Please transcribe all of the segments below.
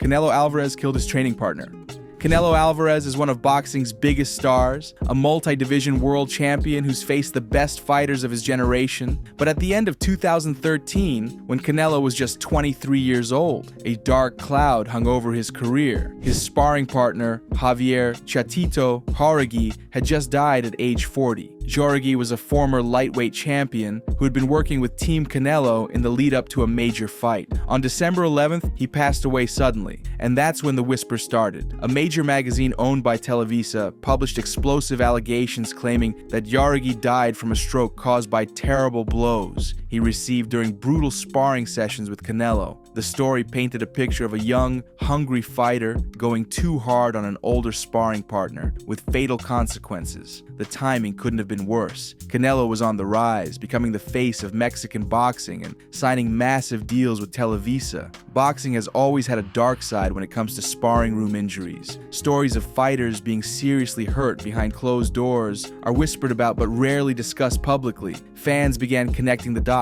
Canelo Alvarez killed his training partner. Canelo Alvarez is one of boxing's biggest stars, a multi-division world champion who's faced the best fighters of his generation. But at the end of 2013, when Canelo was just 23 years old, a dark cloud hung over his career. His sparring partner, Javier Chatito Jauregui, had just died at age 40. Jauregui was a former lightweight champion who had been working with Team Canelo in the lead-up to a major fight. On December 11th, he passed away suddenly, and that's when the whisper started. A major magazine owned by Televisa published explosive allegations claiming that Jauregui died from a stroke caused by terrible blows he received during brutal sparring sessions with Canelo. The story painted a picture of a young, hungry fighter going too hard on an older sparring partner, with fatal consequences. The timing couldn't have been worse. Canelo was on the rise, becoming the face of Mexican boxing and signing massive deals with Televisa. Boxing has always had a dark side when it comes to sparring room injuries. Stories of fighters being seriously hurt behind closed doors are whispered about but rarely discussed publicly. Fans began connecting the dots.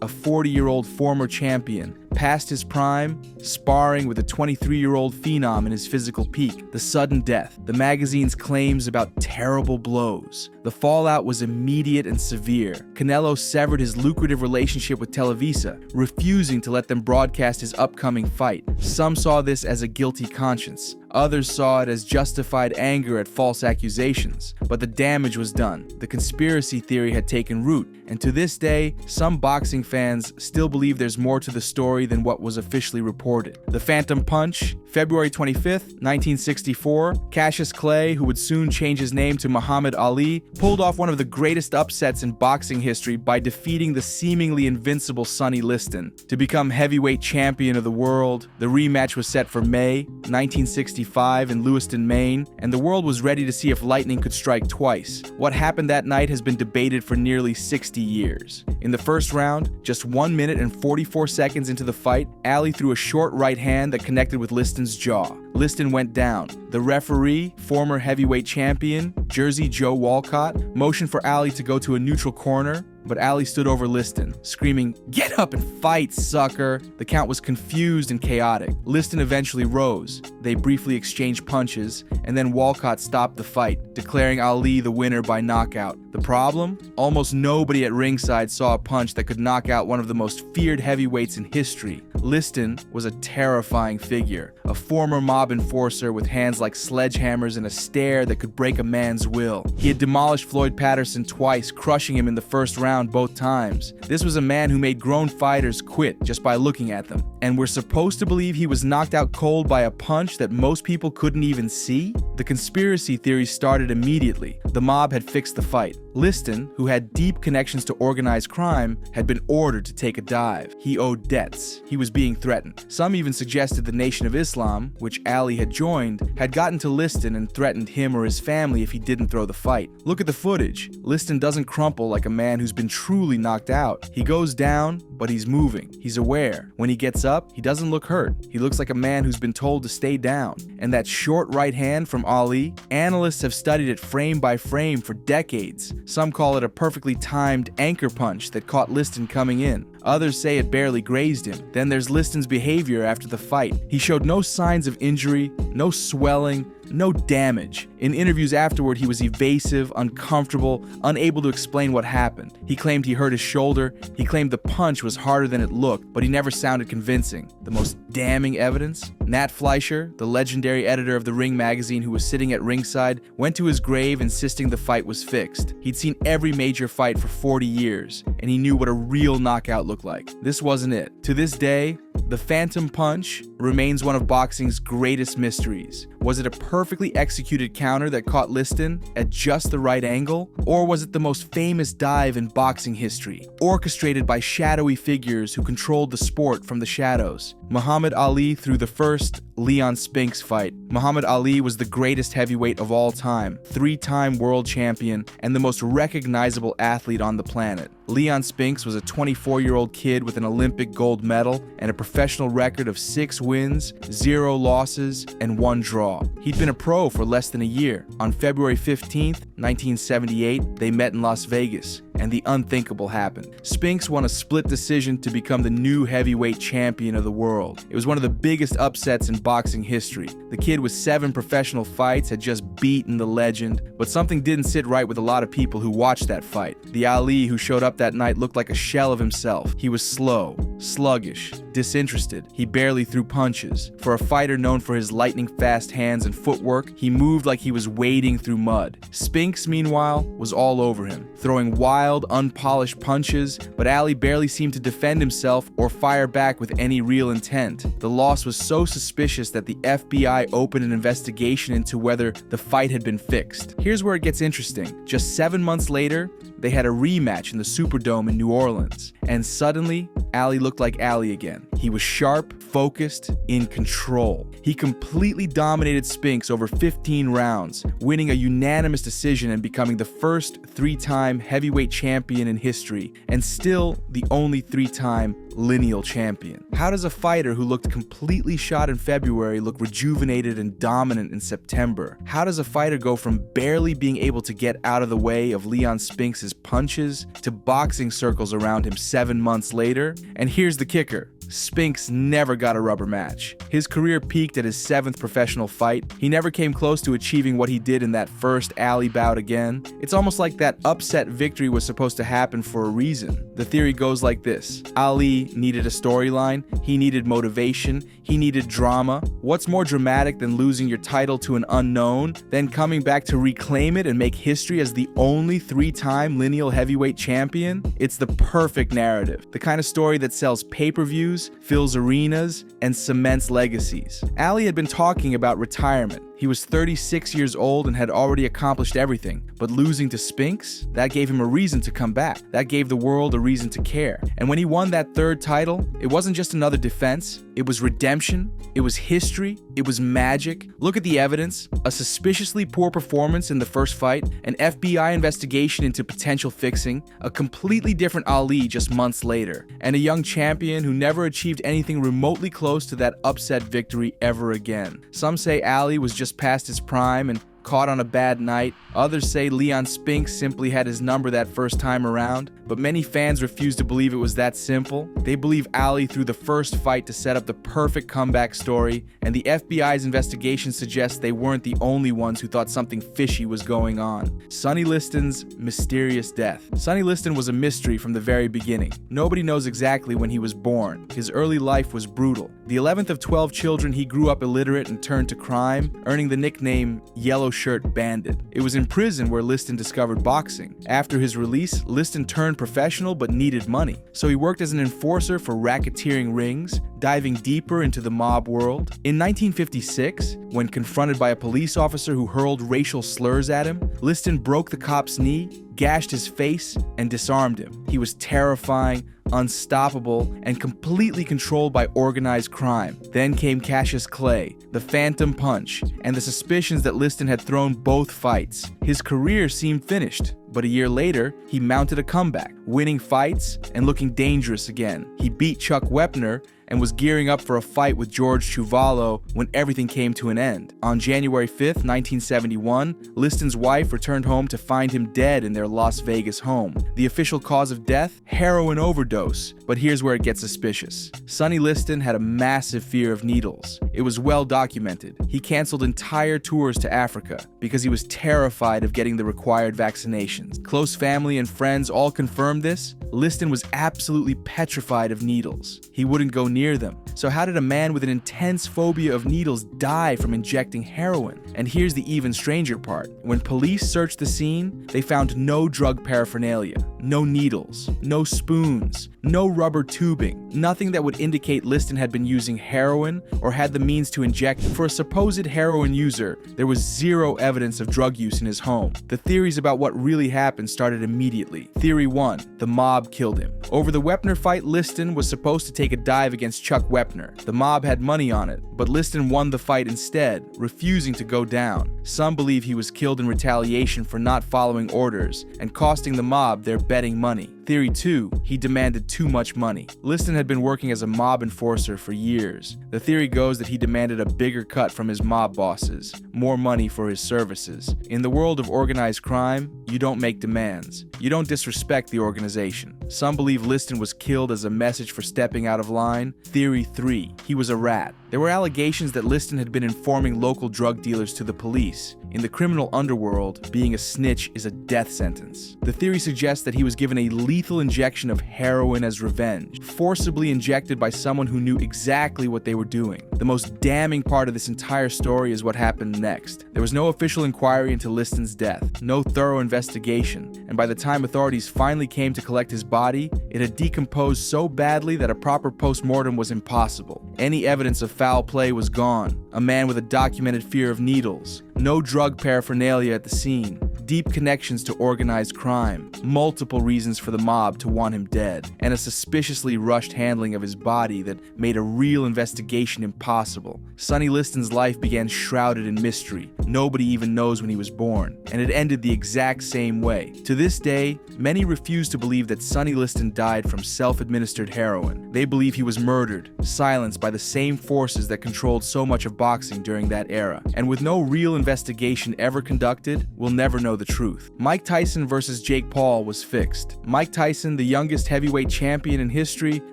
A 40-year-old former champion, past his prime, sparring with a 23-year-old phenom in his physical peak. The sudden death, the magazine's claims about terrible blows. The fallout was immediate and severe. Canelo severed his lucrative relationship with Televisa, refusing to let them broadcast his upcoming fight. Some saw this as a guilty conscience. Others saw it as justified anger at false accusations. But the damage was done. The conspiracy theory had taken root, and to this day, some boxing fans still believe there's more to the story than what was officially reported. The Phantom Punch, February 25th, 1964, Cassius Clay, who would soon change his name to Muhammad Ali, pulled off one of the greatest upsets in boxing history by defeating the seemingly invincible Sonny Liston. To become heavyweight champion of the world, the rematch was set for May 1965 in Lewiston, Maine, and the world was ready to see if lightning could strike twice. What happened that night has been debated for nearly 60 years. In the first round, just 1 minute and 44 seconds into the fight, Ali threw a short right hand that connected with Liston's jaw. Liston went down. The referee, former heavyweight champion, Jersey Joe Walcott, motioned for Ali to go to a neutral corner, but Ali stood over Liston, screaming, "Get up and fight, sucker!" The count was confused and chaotic. Liston eventually rose. They briefly exchanged punches, and then Walcott stopped the fight, declaring Ali the winner by knockout. The problem? Almost nobody at ringside saw a punch that could knock out one of the most feared heavyweights in history. Liston was a terrifying figure, a former mob enforcer with hands like sledgehammers and a stare that could break a man's will. He had demolished Floyd Patterson twice, crushing him in the first round both times. This was a man who made grown fighters quit just by looking at them. And we're supposed to believe he was knocked out cold by a punch that most people couldn't even see? The conspiracy theories started immediately. The mob had fixed the fight. Liston, who had deep connections to organized crime, had been ordered to take a dive. He owed debts. He was being threatened. Some even suggested the Nation of Islam, which Ali had joined, had gotten to Liston and threatened him or his family if he didn't throw the fight. Look at the footage. Liston doesn't crumple like a man who's been truly knocked out. He goes down, but he's moving. He's aware. When he gets up, he doesn't look hurt. He looks like a man who's been told to stay down. And that short right hand from Ali, analysts have studied it frame by frame for decades. Some call it a perfectly timed anchor punch that caught Liston coming in. Others say it barely grazed him. Then there's Liston's behavior after the fight. He showed no signs of injury, no swelling, no damage. In interviews afterward, he was evasive, uncomfortable, unable to explain what happened. He claimed he hurt his shoulder. He claimed the punch was harder than it looked, but he never sounded convincing. The most damning evidence? Nat Fleischer, the legendary editor of the Ring magazine who was sitting at ringside, went to his grave insisting the fight was fixed. He'd seen every major fight for 40 years, and he knew what a real knockout looked like. This wasn't it. To this day, the Phantom Punch remains one of boxing's greatest mysteries. Was it a perfectly executed counter that caught Liston at just the right angle? Or was it the most famous dive in boxing history, orchestrated by shadowy figures who controlled the sport from the shadows? Muhammad Ali threw the first Leon Spinks fight. Muhammad Ali was the greatest heavyweight of all time, 3-time world champion, and the most recognizable athlete on the planet. Leon Spinks was a 24-year-old kid with an Olympic gold medal and a professional record of 6 wins, 0 losses, and 1 draw. He'd been a pro for less than a year. On February 15th, 1978, they met in Las Vegas. and the unthinkable happened. Spinks won a split decision to become the new heavyweight champion of the world. It was one of the biggest upsets in boxing history. The kid with 7 professional fights had just beaten the legend, but something didn't sit right with a lot of people who watched that fight. The Ali who showed up that night looked like a shell of himself. He was slow, sluggish, disinterested. He barely threw punches. For a fighter known for his lightning-fast hands and footwork, he moved like he was wading through mud. Spinks, meanwhile, was all over him, throwing wild, unpolished punches, but Ali barely seemed to defend himself or fire back with any real intent. The loss was so suspicious that the FBI opened an investigation into whether the fight had been fixed. Here's where it gets interesting. Just 7 months later, they had a rematch in the Superdome in New Orleans, and suddenly, Ali looked like Ali again. He was sharp, focused, in control. He completely dominated Spinks over 15 rounds, winning a unanimous decision and becoming the first 3-time heavyweight champion in history, and still the only 3-time lineal champion. How does a fighter who looked completely shot in February look rejuvenated and dominant in September? How does a fighter go from barely being able to get out of the way of Leon Spinks' punches to boxing circles around him 7 months later? And here's the kicker. Spinks never got a rubber match. His career peaked at his 7th professional fight. He never came close to achieving what he did in that first Ali bout again. It's almost like that upset victory was supposed to happen for a reason. The theory goes like this. Ali needed a storyline, he needed motivation, he needed drama. What's more dramatic than losing your title to an unknown, then coming back to reclaim it and make history as the only 3-time lineal heavyweight champion? It's the perfect narrative, the kind of story that sells pay-per-views, fills arenas, and cements legacies. Ali had been talking about retirement. He was 36 years old and had already accomplished everything, but losing to Spinks, that gave him a reason to come back. That gave the world a reason to care. And when he won that 3rd title, it wasn't just another defense, it was redemption, it was history, it was magic. Look at the evidence: a suspiciously poor performance in the first fight, an FBI investigation into potential fixing, a completely different Ali just months later, and a young champion who never achieved anything remotely close to that upset victory ever again. Some say Ali was just past his prime and caught on a bad night. Others say Leon Spinks simply had his number that first time around, but many fans refuse to believe it was that simple. They believe Ali threw the first fight to set up the perfect comeback story, and the FBI's investigation suggests they weren't the only ones who thought something fishy was going on. Sonny Liston's mysterious death. Sonny Liston was a mystery from the very beginning. Nobody knows exactly when he was born. His early life was brutal. The 11th of 12 children, he grew up illiterate and turned to crime, earning the nickname Yellow Shirt Bandit. It was in prison where Liston discovered boxing. After his release, Liston turned professional but needed money. So he worked as an enforcer for racketeering rings, diving deeper into the mob world. In 1956, when confronted by a police officer who hurled racial slurs at him, Liston broke the cop's knee, gashed his face, and disarmed him. He was terrifying, unstoppable, and completely controlled by organized crime. Then came Cassius Clay, the Phantom Punch, and the suspicions that Liston had thrown both fights. His career seemed finished, but a year later, he mounted a comeback, winning fights and looking dangerous again. He beat Chuck Wepner and was gearing up for a fight with George Chuvalo when everything came to an end. On January 5th, 1971, Liston's wife returned home to find him dead in their Las Vegas home. The official cause of death? Heroin overdose. But here's where it gets suspicious. Sonny Liston had a massive fear of needles. It was well documented. He canceled entire tours to Africa because he was terrified of getting the required vaccinations. Close family and friends all confirmed this. Liston was absolutely petrified of needles. He wouldn't go near them. So how did a man with an intense phobia of needles die from injecting heroin? And here's the even stranger part. When police searched the scene, they found no drug paraphernalia, no needles, no spoons, no rubber tubing, nothing that would indicate Liston had been using heroin or had the means to inject. For a supposed heroin user, there was zero evidence of drug use in his home. The theories about what really happened started immediately. Theory 1, the mob killed him. Over the Wepner fight, Liston was supposed to take a dive against Chuck Wepner. The mob had money on it, but Liston won the fight instead, refusing to go down. Some believe he was killed in retaliation for not following orders and costing the mob their betting money. Theory 2, he demanded too much money. Liston had been working as a mob enforcer for years. The theory goes that he demanded a bigger cut from his mob bosses, more money for his services. In the world of organized crime, you don't make demands. You don't disrespect the organization. Some believe Liston was killed as a message for stepping out of line. Theory 3, he was a rat. There were allegations that Liston had been informing local drug dealers to the police. In the criminal underworld, being a snitch is a death sentence. The theory suggests that he was given a lethal injection of heroin as revenge, forcibly injected by someone who knew exactly what they were doing. The most damning part of this entire story is what happened next. There was no official inquiry into Liston's death, no thorough investigation, and by the time authorities finally came to collect his body, it had decomposed so badly that a proper post-mortem was impossible. Any evidence of foul play was gone. A man with a documented fear of needles. No drug paraphernalia at the scene. Deep connections to organized crime. Multiple reasons for the mob to want him dead. And a suspiciously rushed handling of his body that made a real investigation impossible. Sonny Liston's life began shrouded in mystery. Nobody even knows when he was born. And it ended the exact same way. To this day, many refuse to believe that Sonny Liston died from self-administered heroin. They believe he was murdered, silenced by the same forces that controlled so much of boxing during that era. And with no real investigation ever conducted, we'll never know the truth. Mike Tyson versus Jake Paul was fixed. Mike Tyson, the youngest heavyweight champion in history,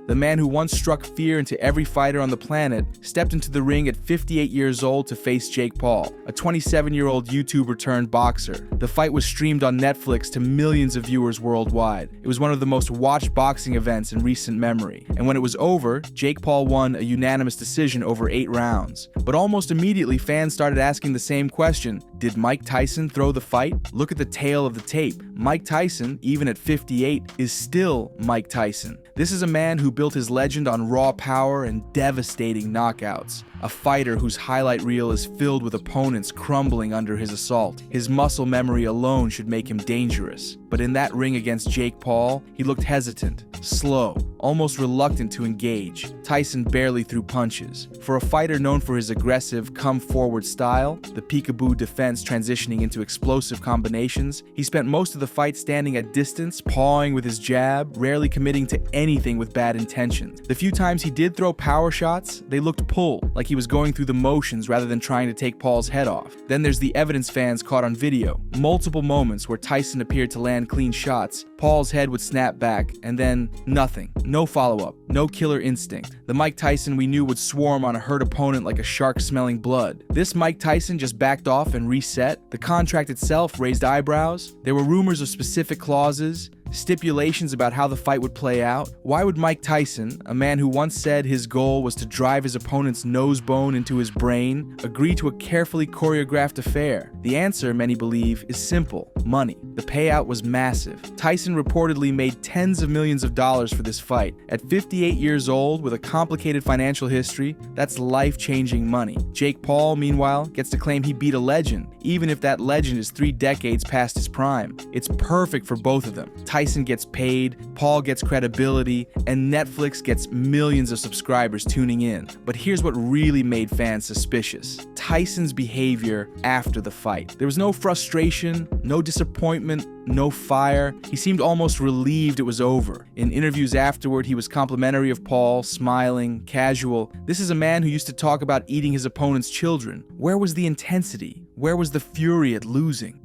the man who once struck fear into every fighter on the planet, stepped into the ring at 58 years old to face Jake Paul, a 27-year-old YouTuber turned boxer. The fight was streamed on Netflix to millions of viewers worldwide. It was one of the most watched boxing events in recent memory. And when it was over, Jake Paul won a unanimous decision over 8 rounds. But almost immediately, fans started asking the same question: did Mike Tyson throw the fight? Look at the tale of the tape. Mike Tyson, even at 58, is still Mike Tyson. This is a man who built his legend on raw power and devastating knockouts. A fighter whose highlight reel is filled with opponents crumbling under his assault. His muscle memory alone should make him dangerous. But in that ring against Jake Paul, he looked hesitant, slow, almost reluctant to engage. Tyson barely threw punches. For a fighter known for his aggressive, come-forward style, the peekaboo defense transitioning into explosive combinations, he spent most of the fight standing at distance, pawing with his jab, rarely committing to anything with bad intentions. The few times he did throw power shots, they looked pulled, like he was going through the motions rather than trying to take Paul's head off. Then there's the evidence fans caught on video. Multiple moments where Tyson appeared to land clean shots, Paul's head would snap back, and then nothing. No follow-up, no killer instinct. The Mike Tyson we knew would swarm on a hurt opponent like a shark smelling blood. This Mike Tyson just backed off and reset. The contract itself raised eyebrows. There were rumors of specific clauses, stipulations about how the fight would play out. Why would Mike Tyson, a man who once said his goal was to drive his opponent's nose bone into his brain, agree to a carefully choreographed affair? The answer, many believe, is simple: money. The payout was massive. Tyson reportedly made tens of millions of dollars for this fight. At 58 years old, with a complicated financial history, that's life-changing money. Jake Paul, meanwhile, gets to claim he beat a legend, even if that legend is 3 decades past his prime. It's perfect for both of them. Tyson gets paid, Paul gets credibility, and Netflix gets millions of subscribers tuning in. But here's what really made fans suspicious: Tyson's behavior after the fight. There was no frustration, no disappointment, no fire. He seemed almost relieved it was over. In interviews afterward, he was complimentary of Paul, smiling, casual. This is a man who used to talk about eating his opponent's children. Where was the intensity? Where was the fury at losing?